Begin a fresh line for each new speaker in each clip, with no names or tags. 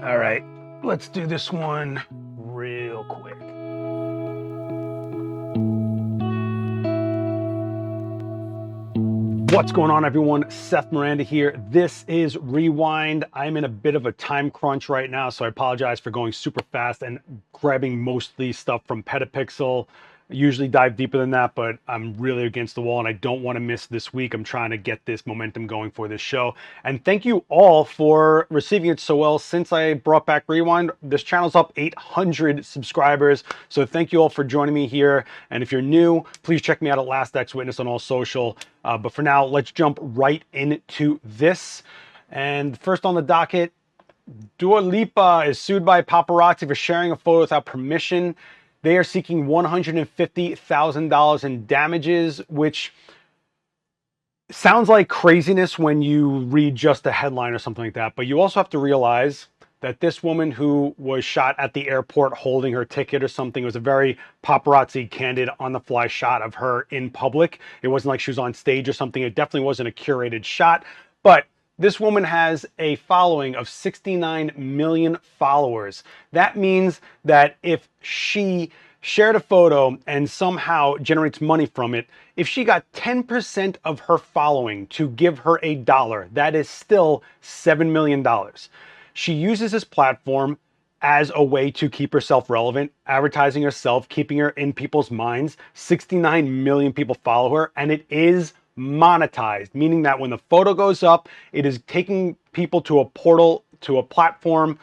All right, let's do this one real quick. What's going on, everyone? Seth Miranda here. This is Rewind. I'm in a bit of a time crunch right now, so I apologize for going super fast and grabbing mostly stuff from Petapixel. I usually dive deeper than that, but I'm really against the wall and I don't want to miss this week. I'm trying to get this momentum going for this show. And thank you all for receiving it so well. Since I brought back Rewind, this channel's up 800 subscribers. So thank you all for joining me here. And if you're new, please check me out at Last X Witness on all social. But for now, let's jump right into this. And first on the docket, Lipa is sued by paparazzi for sharing a photo without permission. They are seeking $150,000 in damages, which sounds like craziness when you read just a headline or something like that. But you also have to realize that this woman who was shot at the airport holding her ticket or something, it was a very paparazzi, candid, on-the-fly shot of her in public. It wasn't like she was on stage or something. It definitely wasn't a curated shot. But this woman has a following of 69 million followers. That means that if she shared a photo and somehow generates money from it, if she got 10% of her following to give her $1, that is still $7 million. She uses this platform as a way to keep herself relevant, advertising herself, keeping her in people's minds. 69 million people follow her, and it is monetized, meaning that when the photo goes up, it is taking people to a portal, to a platform,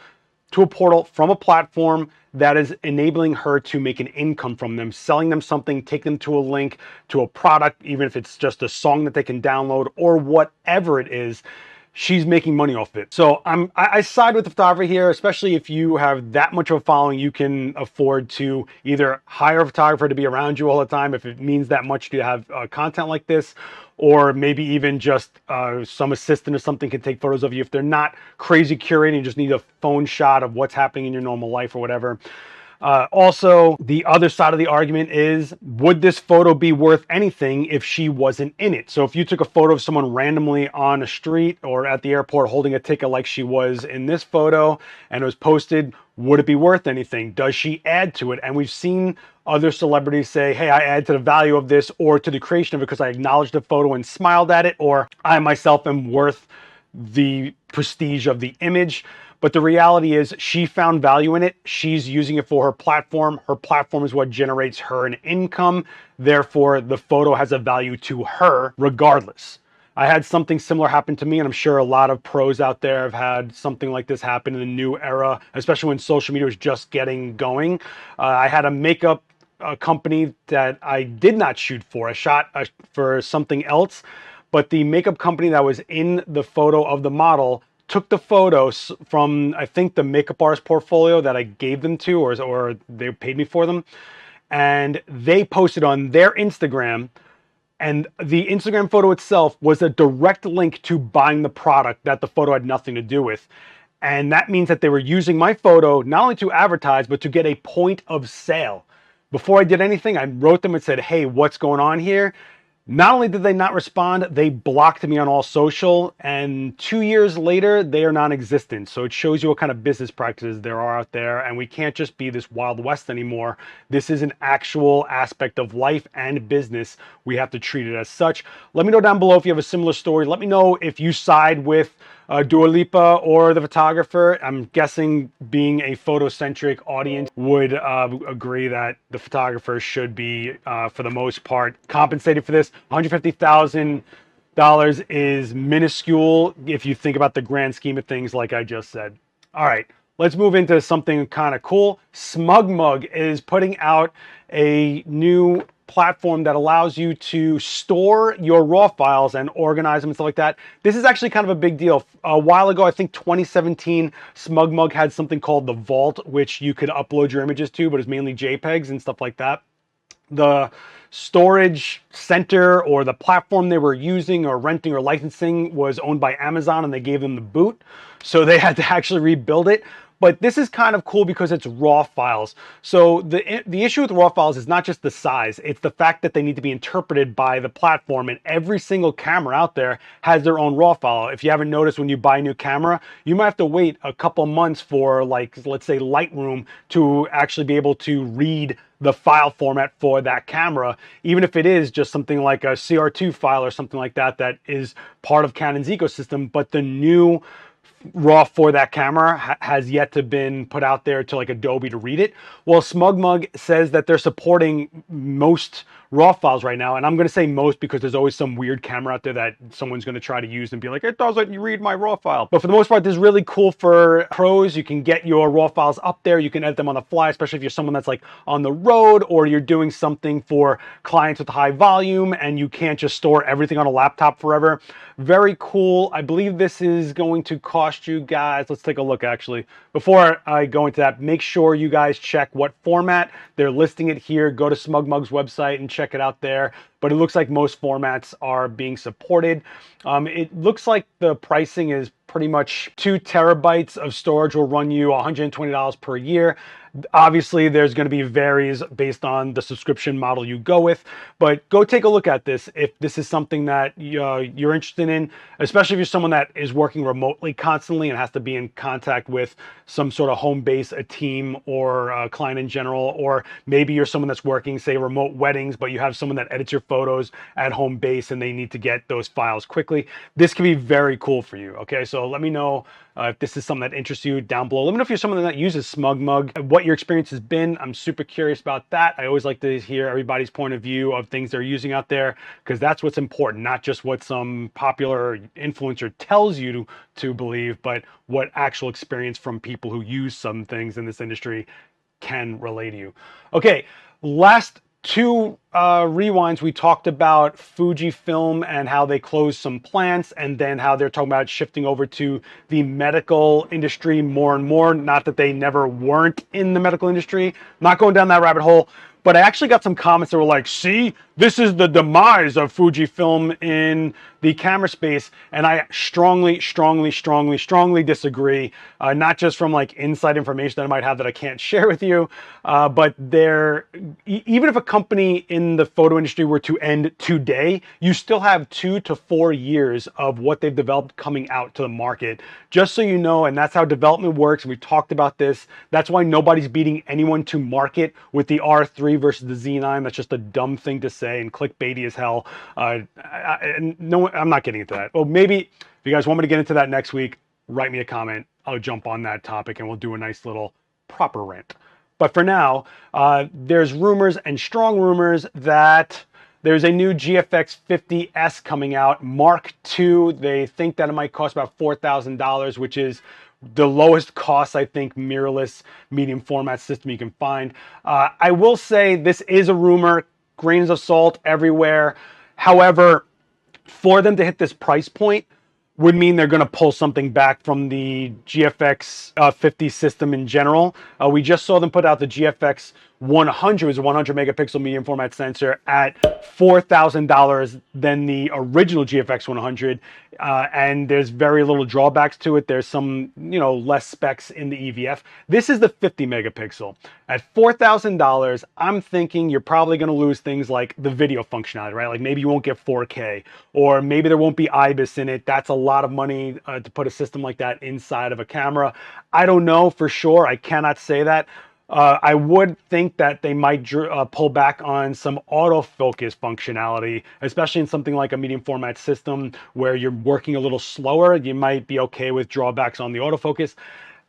to a portal from a platform that is enabling her to make an income from them, selling them something, take them to a link, to a product, even if it's just a song that they can download or whatever it is. She's making money off it. So I side with the photographer here, especially if you have that much of a following, you can afford to either hire a photographer to be around you all the time if it means that much to have content like this, or maybe even just some assistant or something can take photos of you if they're not crazy curating, you just need a phone shot of what's happening in your normal life or whatever. Also, the other side of the argument is, would this photo be worth anything if she wasn't in it? So if you took a photo of someone randomly on a street or at the airport holding a ticket like she was in this photo and it was posted, would it be worth anything? Does she add to it? And we've seen other celebrities say, hey, I add to the value of this or to the creation of it because I acknowledged the photo and smiled at it, or I myself am worth the prestige of the image. But the reality is she found value in it. She's using it for her platform. Her platform is what generates her an income. Therefore, the photo has a value to her regardless. I had something similar happen to me, and I'm sure a lot of pros out there have had something like this happen in the new era, especially when social media was just getting going. I had a makeup company that I did not shoot for. I shot for something else, but the makeup company that was in the photo of the model took the photos from, I think, the makeup artist portfolio that I gave them to, or they paid me for them, and they posted on their Instagram, and the Instagram photo itself was a direct link to buying the product that the photo had nothing to do with. And that means that they were using my photo not only to advertise, but to get a point of sale. Before I did anything, I wrote them and said, hey, what's going on here? Not only did they not respond, they blocked me on all social, and 2 years later, they are non-existent. So it shows you what kind of business practices there are out there, and we can't just be this Wild West anymore. This is an actual aspect of life and business. We have to treat it as such. Let me know down below if you have a similar story. Let me know if you side with Lipa or the photographer. I'm guessing, being a photocentric audience, would agree that the photographer should be, for the most part, compensated for this. $150,000 is minuscule if you think about the grand scheme of things, like I just said. All right, let's move into something kind of cool. SmugMug is putting out a new platform that allows you to store your raw files and organize them and stuff like that. This is actually kind of a big deal. A while ago, I think 2017, SmugMug had something called the Vault, which you could upload your images to, but it's mainly JPEGs and stuff like that. The storage center or the platform they were using or renting or licensing was owned by Amazon, and they gave them the boot. So they had to actually rebuild it. But this is kind of cool because it's raw files. So the issue with raw files is not just the size, it's the fact that they need to be interpreted by the platform, and every single camera out there has their own raw file. If you haven't noticed, when you buy a new camera, you might have to wait a couple months for, like, let's say Lightroom to actually be able to read the file format for that camera, even if it is just something like a CR2 file or something like that that is part of Canon's ecosystem. But the new raw for that camera has yet to been put out there to, like, Adobe to read it. Well, SmugMug says that they're supporting most raw files right now, and I'm going to say most because there's always some weird camera out there that someone's going to try to use and be like, it doesn't read my raw file. But for the most part, this is really cool for pros. You can get your raw files up there, you can edit them on the fly, especially if you're someone that's like on the road or you're doing something for clients with high volume and you can't just store everything on a laptop forever. Very cool. I believe this is going to cost you guys, let's take a look actually. Before I go into that, make sure you guys check what format. They're listing it here. Go to SmugMug's website and check it out there. But it looks like most formats are being supported. It looks like the pricing is pretty much 2 terabytes of storage will run you $120 per year. Obviously, there's going to be varies based on the subscription model you go with, but go take a look at this if this is something that you're interested in, especially if you're someone that is working remotely constantly and has to be in contact with some sort of home base, a team, or a client in general, or maybe you're someone that's working, say, remote weddings, but you have someone that edits your photos at home base and they need to get those files quickly. This can be very cool for you. Okay, so let me know if this is something that interests you down below. Let me know if you're someone that uses SmugMug, what your experience has been. I'm super curious about that. I always like to hear everybody's point of view of things they're using out there, because that's what's important, not just what some popular influencer tells you to believe, but what actual experience from people who use some things in this industry can relay to you. Okay, last 2 rewinds, we talked about Fujifilm and how they closed some plants, and then how they're talking about shifting over to the medical industry more and more. Not that they never weren't in the medical industry. Not going down that rabbit hole, but I actually got some comments that were like, see, this is the demise of Fujifilm in the camera space. And I strongly disagree. Not just from like inside information that I might have that I can't share with you, but even if a company in the photo industry were to end today, you still have 2 to 4 years of what they've developed coming out to the market. Just so you know, and that's how development works. We've talked about this. That's why nobody's beating anyone to market with the R3 versus the Z9. That's just a dumb thing to say and clickbaity as hell. No, I'm not getting into that. Well, maybe if you guys want me to get into that next week, write me a comment. I'll jump on that topic and we'll do a nice little proper rant. But for now, there's rumors and strong rumors that there's a new GFX50S coming out, Mark II. They think that it might cost about $4,000, which is the lowest cost, I think, mirrorless medium format system you can find. I will say this is a rumor, grains of salt everywhere. However, for them to hit this price point would mean they're going to pull something back from the GFX 50 system in general. We just saw them put out the GFX 100, was a 100 megapixel medium format sensor at $4,000 than the original GFX 100. And there's very little drawbacks to it. There's some, less specs in the EVF. This is the 50 megapixel. At $4,000, I'm thinking you're probably going to lose things like the video functionality, right? Like maybe you won't get 4K, or maybe there won't be IBIS in it. That's a lot of money to put a system like that inside of a camera. I don't know for sure. I cannot say that. I would think that they might pull back on some autofocus functionality, especially in something like a medium format system where you're working a little slower. You might be okay with drawbacks on the autofocus.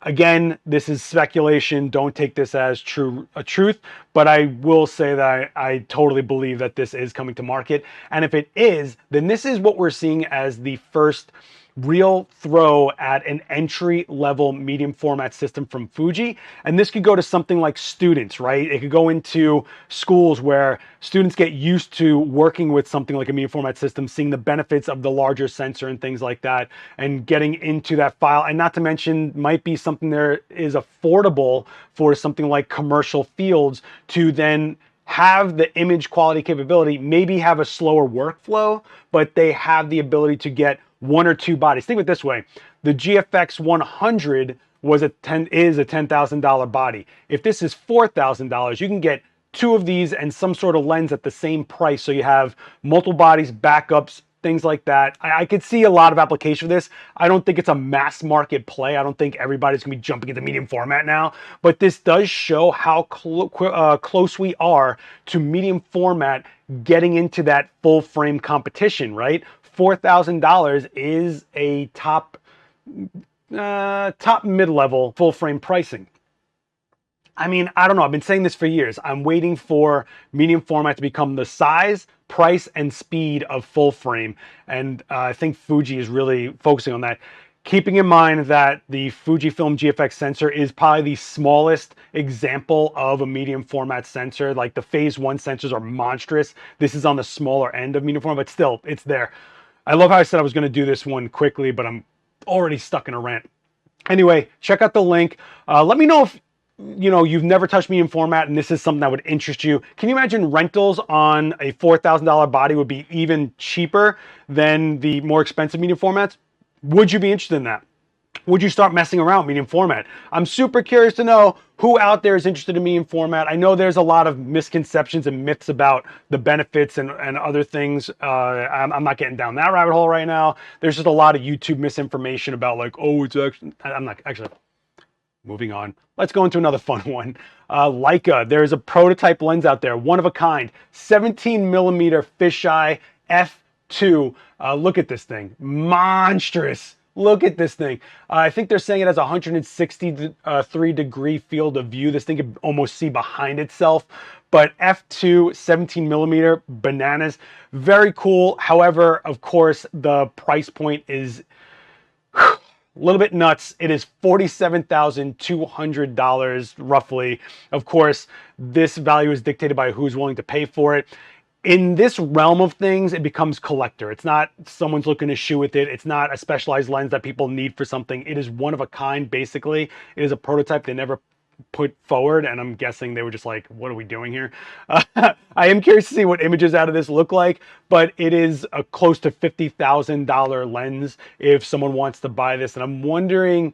Again, this is speculation. Don't take this as truth, but I will say that I totally believe that this is coming to market. And if it is, then this is what we're seeing as the first real throw at an entry-level medium format system from Fuji. And this could go to something like students, right? It could go into schools where students get used to working with something like a medium format system, seeing the benefits of the larger sensor and things like that, and getting into that file. And not to mention, might be something that is affordable for something like commercial fields to then have the image quality capability, maybe have a slower workflow, but they have the ability to get one or two bodies. Think of it this way. The GFX 100 is a $10,000 body. If this is $4,000, you can get two of these and some sort of lens at the same price. So you have multiple bodies, backups, things like that. I could see a lot of application for this. I don't think it's a mass market play. I don't think everybody's gonna be jumping into medium format now, but this does show how close we are to medium format getting into that full frame competition, right? $4,000 is a top mid-level full frame pricing. I mean, I don't know. I've been saying this for years. I'm waiting for medium format to become the size, price, and speed of full frame. And I think Fuji is really focusing on that. Keeping in mind that the Fujifilm GFX sensor is probably the smallest example of a medium format sensor. Like the phase 1 sensors are monstrous. This is on the smaller end of medium format, but still, it's there. I love how I said I was going to do this one quickly, but I'm already stuck in a rant. Anyway, check out the link. Let me know if you've never touched medium format and this is something that would interest you. Can you imagine rentals on a $4,000 body would be even cheaper than the more expensive medium formats? Would you be interested in that? Would you start messing around with medium format? I'm super curious to know who out there is interested in medium format. I know there's a lot of misconceptions and myths about the benefits and other things. I'm not getting down that rabbit hole right now. There's just a lot of YouTube misinformation about like, oh, it's actually, I'm not actually. Moving on. Let's go into another fun one. Leica. There's a prototype lens out there, one of a kind, 17mm fisheye f2. Look at this thing. Monstrous. Look at this thing. I think they're saying it has a 163-degree field of view. This thing can almost see behind itself. But f2, 17mm, bananas. Very cool. However, of course, the price point is a little bit nuts. It is $47,200 roughly. Of course, this value is dictated by who's willing to pay for it. In this realm of things, it becomes collector. It's not someone's looking to shoot with it. It's not a specialized lens that people need for something. It is one of a kind, basically. It is a prototype they never put forward, and I'm guessing they were just like, what are we doing here? I am curious to see what images out of this look like, but it is a close to $50,000 lens if someone wants to buy this. And I'm wondering,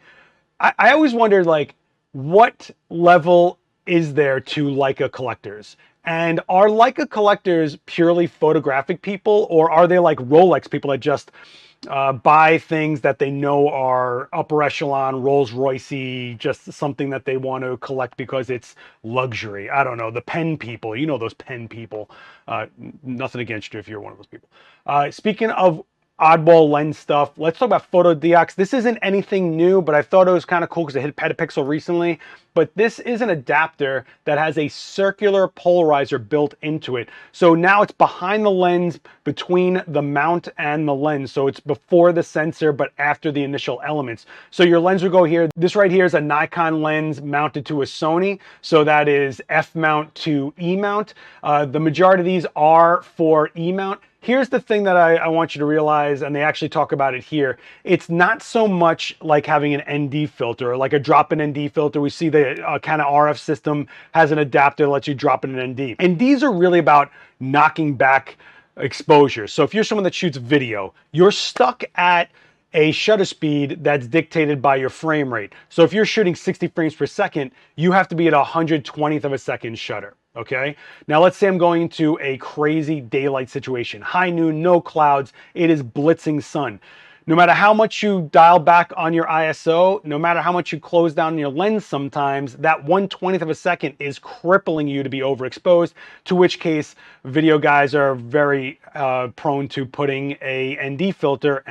I always wondered, like, what level is there to Leica collectors? And are Leica collectors purely photographic people, or are they like Rolex people that just buy things that they know are upper echelon, Rolls Royce-y, just something that they want to collect because it's luxury? I don't know. The pen people, you know those pen people. Nothing against you if you're one of those people. Speaking of oddball lens stuff, let's talk about Fotodiox. This isn't anything new, but I thought it was kind of cool because it hit Petapixel recently. But this is an adapter that has a circular polarizer built into it. So now it's behind the lens, between the mount and the lens. So it's before the sensor, but after the initial elements. So your lens will go here. This right here is a Nikon lens mounted to a Sony. So that is F mount to E mount. The majority of these are for E mount. Here's the thing that I want you to realize, and they actually talk about it here. It's not so much like having an ND filter, or like a drop-in ND filter. We see the kind of RF system has an adapter that lets you drop in an ND. And these are really about knocking back exposure. So if you're someone that shoots video, you're stuck at a shutter speed that's dictated by your frame rate. So if you're shooting 60 frames per second, you have to be at 120th of a second shutter. Okay, now let's say I'm going into a crazy daylight situation, high noon, no clouds, it is blitzing sun. No matter how much you dial back on your ISO, no matter how much you close down your lens sometimes, that 1/20th of a second is crippling you to be overexposed, to which case video guys are very prone to putting a ND filter,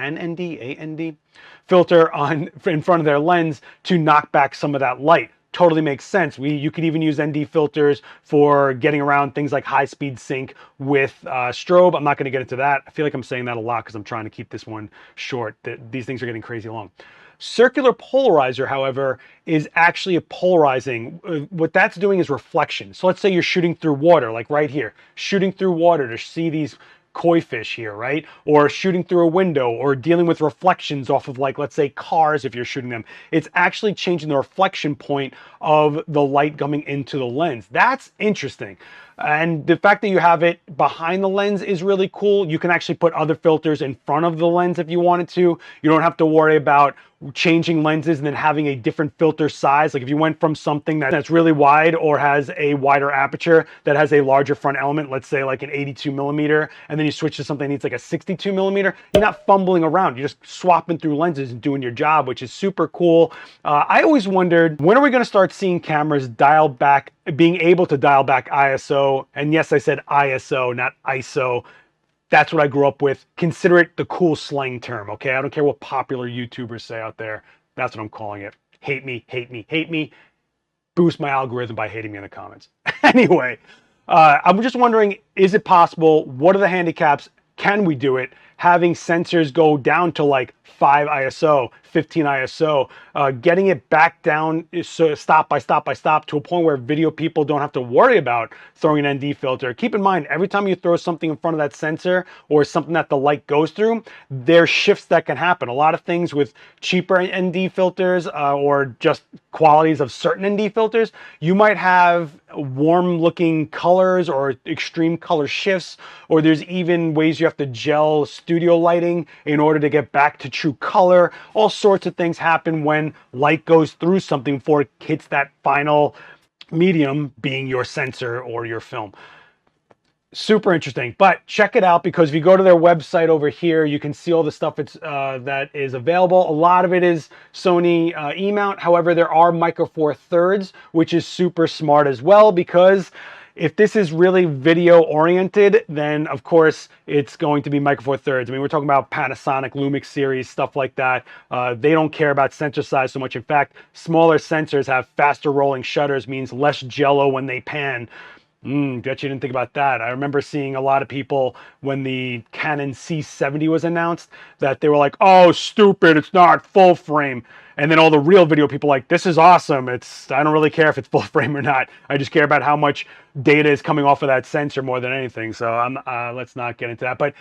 filter on in front of their lens to knock back some of that light. Totally makes sense. You could even use ND filters for getting around things like high-speed sync with strobe. I'm not going to get into that. I feel like I'm saying that a lot because I'm trying to keep this one short. These things are getting crazy long. Circular polarizer, however, is actually a polarizing. What that's doing is reflection. So let's say you're shooting through water, like right here, shooting through water to see these koi fish here, right? Or shooting through a window, or dealing with reflections off of, like, let's say cars if you're shooting them. It's actually changing the reflection point of the light coming into the lens. That's interesting. And the fact that you have it behind the lens is really cool. You can actually put other filters in front of the lens if you wanted to. You don't have to worry about changing lenses and then having a different filter size. Like if you went from something that's really wide or has a wider aperture that has a larger front element, let's say like an 82 millimeter, and then you switch to something that needs like a 62 millimeter, you're not fumbling around. You're just swapping through lenses and doing your job, which is super cool. I always wondered, when are we going to start seeing cameras dial back, being able to dial back ISO? And yes, I said ISO, not ISO. That's what I grew up with. Consider it the cool slang term, okay? I don't care what popular YouTubers say out there. That's what I'm calling it. Hate me, hate me, hate me. Boost my algorithm by hating me in the comments. Anyway, I'm just wondering, is it possible? What are the handicaps? Can we do it? Having sensors go down to like 5 ISO, 15 ISO, getting it back down so stop by stop by stop to a point where video people don't have to worry about throwing an ND filter. Keep in mind, every time you throw something in front of that sensor or something that the light goes through, there's shifts that can happen. A lot of things with cheaper ND filters or just qualities of certain ND filters, you might have warm looking colors or extreme color shifts, or there's even ways you have to gel studio lighting in order to get back to true color. All sorts of things happen when light goes through something before it hits that final medium, being your sensor or your film. Super interesting, but check it out, because if you go to their website over here, you can see all the stuff that is available. A lot of it is Sony E-mount. However, there are Micro Four Thirds, which is super smart as well, because if this is really video oriented, then of course it's going to be Micro Four Thirds. I mean, we're talking about Panasonic, Lumix series, stuff like that. They don't care about sensor size so much. In fact, smaller sensors have faster rolling shutters, means less jello when they pan. Bet you didn't think about that. I remember seeing a lot of people when the Canon C70 was announced that they were like, oh, stupid, it's not full frame. And then all the real video people like, this is awesome. I don't really care if it's full frame or not. I just care about how much data is coming off of that sensor more than anything. So let's not get into that. But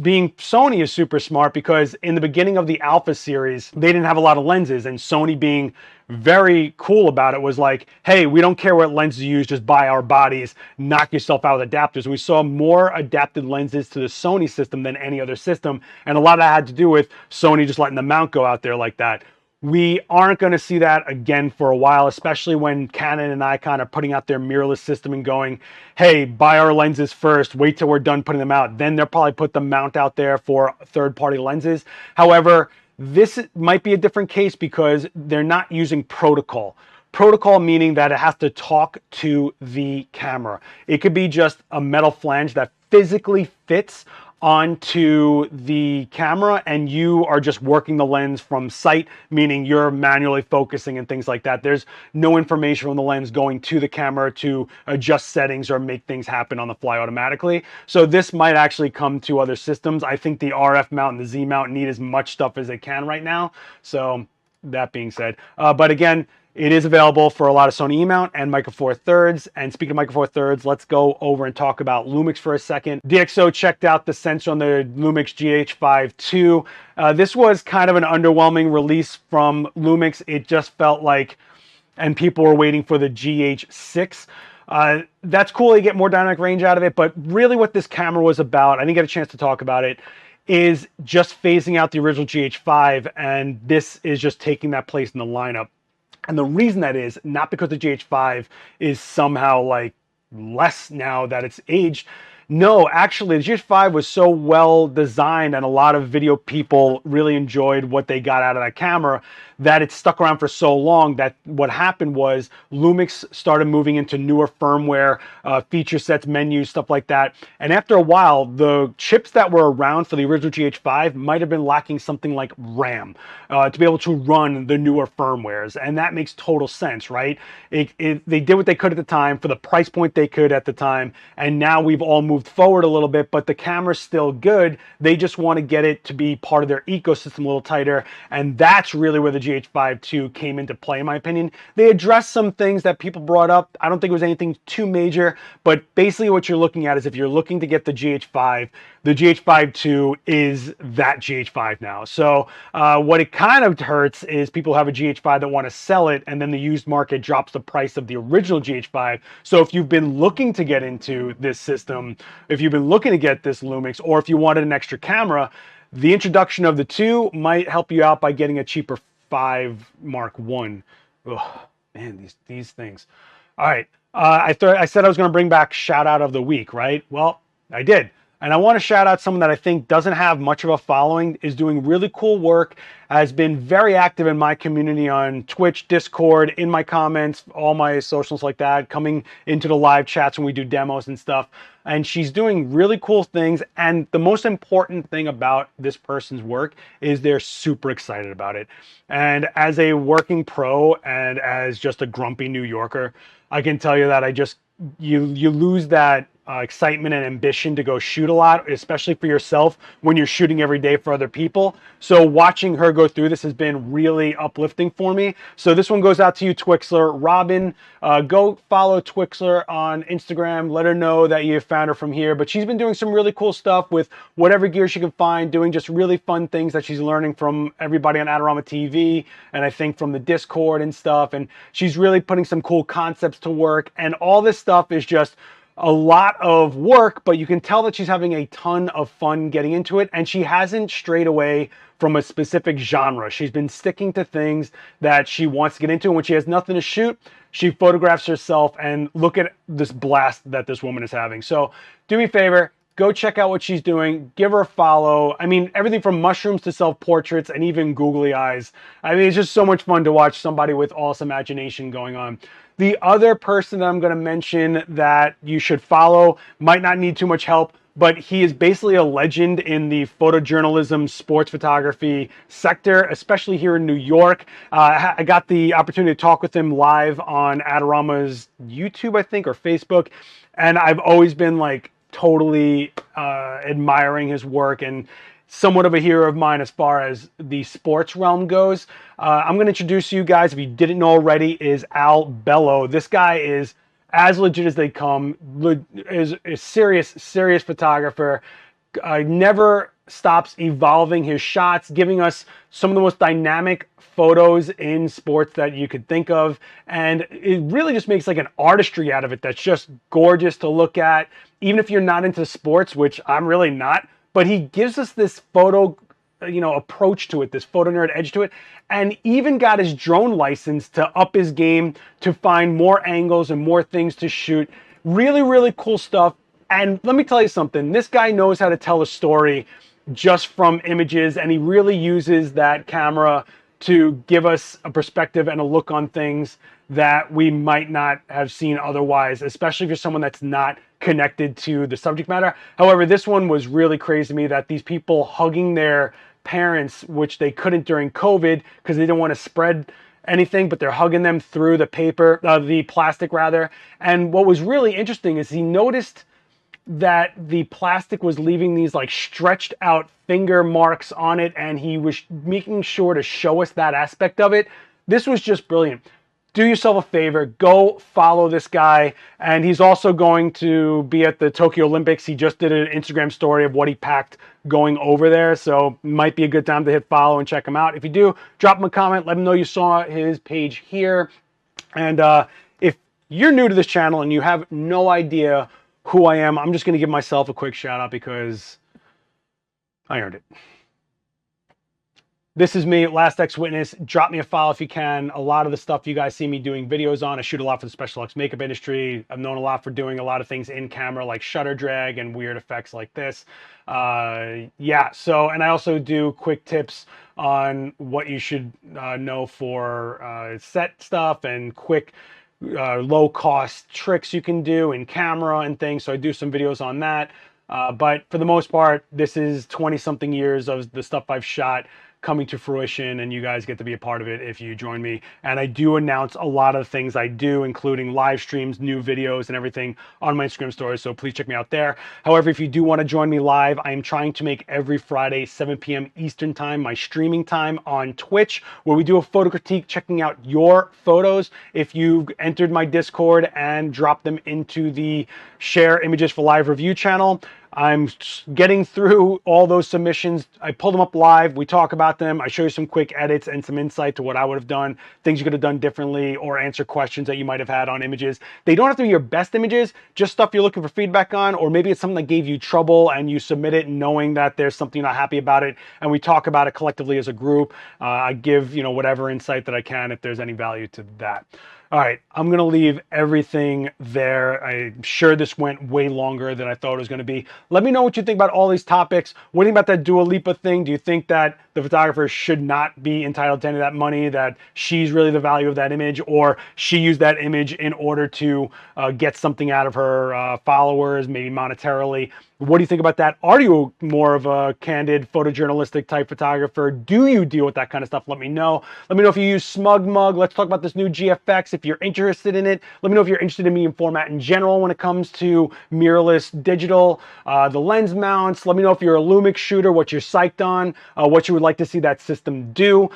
being Sony is super smart, because in the beginning of the Alpha series, they didn't have a lot of lenses, and Sony, being very cool about it, was like, hey, we don't care what lenses you use, just buy our bodies, knock yourself out with adapters. And we saw more adapted lenses to the Sony system than any other system, and a lot of that had to do with Sony just letting the mount go out there like that. We aren't going to see that again for a while, especially when Canon and Nikon are putting out their mirrorless system and going, hey, buy our lenses first, wait till we're done putting them out. Then they'll probably put the mount out there for third-party lenses. However, this might be a different case, because they're not using protocol. Protocol meaning that it has to talk to the camera. It could be just a metal flange that physically fits onto the camera, and you are just working the lens from sight, meaning you're manually focusing and things like that. There's no information from the lens going to the camera to adjust settings or make things happen on the fly automatically. So this might actually come to other systems. I think the RF mount and the Z mount need as much stuff as they can right now. So that being said, but again, it is available for a lot of Sony E-mount and Micro Four Thirds. And speaking of Micro Four Thirds, let's go over and talk about Lumix for a second. DxO checked out the sensor on the Lumix GH5 II. This was kind of an underwhelming release from Lumix. It just felt like, and people were waiting for the GH6. That's cool, you get more dynamic range out of it, but really what this camera was about, I didn't get a chance to talk about it, is just phasing out the original GH5, and this is just taking that place in the lineup. And the reason that is not because the GH5 is somehow like less now that it's aged. No, actually, the GH5 was so well designed, and a lot of video people really enjoyed what they got out of that camera, that it stuck around for so long that what happened was Lumix started moving into newer firmware, feature sets, menus, stuff like that. And after a while, the chips that were around for the original GH5 might have been lacking something like RAM to be able to run the newer firmwares. And that makes total sense, right? They did what they could at the time for the price point they could at the time. And now we've all moved forward a little bit, but the camera's still good. They just want to get it to be part of their ecosystem a little tighter. And that's really where the GH5 GH5 II came into play, in my opinion. They addressed some things that people brought up. I don't think it was anything too major, but basically what you're looking at is if you're looking to get the GH5, the GH5 II is that GH5 now. So what it kind of hurts is people have a GH5 that want to sell it, and then the used market drops the price of the original GH5. So if you've been looking to get into this system, if you've been looking to get this Lumix, or if you wanted an extra camera, the introduction of the 2 might help you out by getting a cheaper 5 Mark 1. Ugh, man, these things. All right, I said I was going to bring back shout out of the week, right? Well, I did. And I want to shout out someone that I think doesn't have much of a following, is doing really cool work, has been very active in my community on Twitch, Discord, in my comments, all my socials like that, coming into the live chats when we do demos and stuff. And she's doing really cool things. And the most important thing about this person's work is they're super excited about it. And as a working pro and as just a grumpy New Yorker, I can tell you that you lose that excitement and ambition to go shoot a lot, especially for yourself when you're shooting every day for other people. So watching her go through this has been really uplifting for me. So this one goes out to you, Twixler. Robin, go follow Twixler on Instagram. Let her know that you found her from here. But she's been doing some really cool stuff with whatever gear she can find, doing just really fun things that she's learning from everybody on Adorama TV, and I think from the Discord and stuff. And she's really putting some cool concepts to work. And all this stuff is just a lot of work, but you can tell that she's having a ton of fun getting into it, and she hasn't strayed away from a specific genre. She's been sticking to things that she wants to get into, and when she has nothing to shoot, she photographs herself, and look at this blast that this woman is having. So do me a favor, go check out what she's doing, give her a follow. I mean, everything from mushrooms to self-portraits and even googly eyes. I mean, it's just so much fun to watch somebody with awesome imagination going on. The other person that I'm going to mention that you should follow might not need too much help, but he is basically a legend in the photojournalism, sports photography sector, especially here in New York. I got the opportunity to talk with him live on Adorama's YouTube, I think, or Facebook, and I've always been like totally admiring his work and somewhat of a hero of mine as far as the sports realm goes. I'm going to introduce you guys, if you didn't know already, is Bello. This guy is as legit as they come, is a serious photographer, never stops evolving his shots, giving us some of the most dynamic photos in sports that you could think of. And it really just makes like an artistry out of it that's just gorgeous to look at, even if you're not into sports, which I'm really not. But he gives us this photo, approach to it, this photo nerd edge to it, and even got his drone license to up his game to find more angles and more things to shoot. Really, really cool stuff. And let me tell you something, this guy knows how to tell a story just from images, and he really uses that camera to give us a perspective and a look on things that we might not have seen otherwise, especially if you're someone that's not connected to the subject matter. However, this one was really crazy to me, that these people hugging their parents, which they couldn't during COVID because they didn't want to spread anything, but they're hugging them through the paper, the plastic rather. And what was really interesting is he noticed that the plastic was leaving these like stretched out finger marks on it, and he was making sure to show us that aspect of it. This was just brilliant. Do yourself a favor, go follow this guy. And he's also going to be at the Tokyo Olympics. He just did an Instagram story of what he packed going over there. So might be a good time to hit follow and check him out. If you do, drop him a comment, let him know you saw his page here. And if you're new to this channel and you have no idea who I am, I'm just going to give myself a quick shout out because I earned it. This is me, Last X Witness. Drop me a follow if you can. A lot of the stuff you guys see me doing videos on, I shoot a lot for the special effects makeup industry. I'm known a lot for doing a lot of things in camera like shutter drag and weird effects like this. Yeah, so, and I also do quick tips on what you should know for set stuff and quick low cost tricks you can do in camera and things. So I do some videos on that. But for the most part, this is 20 something years of the stuff I've shot. coming to fruition, and you guys get to be a part of it if you join me. And I do announce a lot of the things I do, including live streams, new videos, and everything on my Instagram stories, so please check me out there. However, if you do want to join me live, I am trying to make every Friday 7 p.m. Eastern time my streaming time on Twitch, where we do a photo critique checking out your photos. If you've entered my Discord and dropped them into the Share Images for Live review channel, I'm getting through all those submissions. I pull them up live. We talk about them. I show you some quick edits and some insight to what I would have done, things you could have done differently, or answer questions that you might have had on images. They don't have to be your best images, just stuff you're looking for feedback on, or maybe it's something that gave you trouble and you submit it knowing that there's something you're not happy about it, and we talk about it collectively as a group. I give, whatever insight that I can if there's any value to that. All right, I'm gonna leave everything there. I'm sure this went way longer than I thought it was gonna be. Let me know what you think about all these topics. What do you think about that Dua Lipa thing? Do you think that the photographer should not be entitled to any of that money, that she's really the value of that image, or she used that image in order to get something out of her followers, maybe monetarily? What do you think about that? Are you more of a candid photojournalistic type photographer? Do you deal with that kind of stuff? Let me know. Let me know if you use SmugMug. Let's talk about this new GFX if you're interested in it. Let me know if you're interested in medium format in general when it comes to mirrorless digital, the lens mounts. Let me know if you're a Lumix shooter, what you're psyched on, what you would like to see that system do.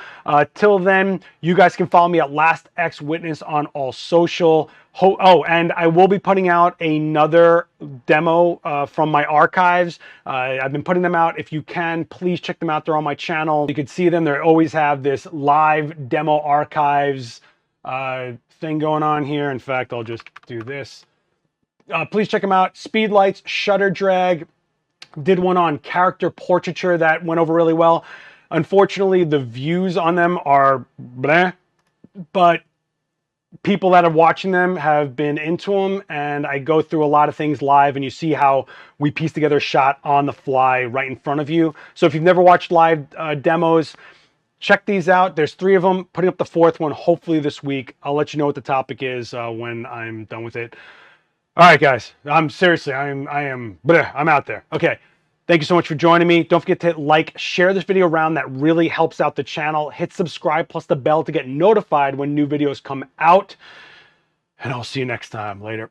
Till then, you guys can follow me at LastXWitness on all social. Oh, and I will be putting out another demo from my archives. I've been putting them out. If you can, please check them out. They're on my channel. You can see them. They always have this live demo archives thing going on here. In fact, I'll just do this. Please check them out. Speed lights, shutter drag. Did one on character portraiture that went over really well. Unfortunately, the views on them are bleh, but people that are watching them have been into them, and I go through a lot of things live, and you see how we piece together a shot on the fly right in front of you. So if you've never watched live demos, check these out. There's 3 of them, putting up the 4th one hopefully this week. I'll let you know what the topic is when I'm done with it. All right, guys, I'm out there. Okay. Thank you so much for joining me. Don't forget to hit like, share this video around. That really helps out the channel. Hit subscribe plus the bell to get notified when new videos come out. And I'll see you next time. Later.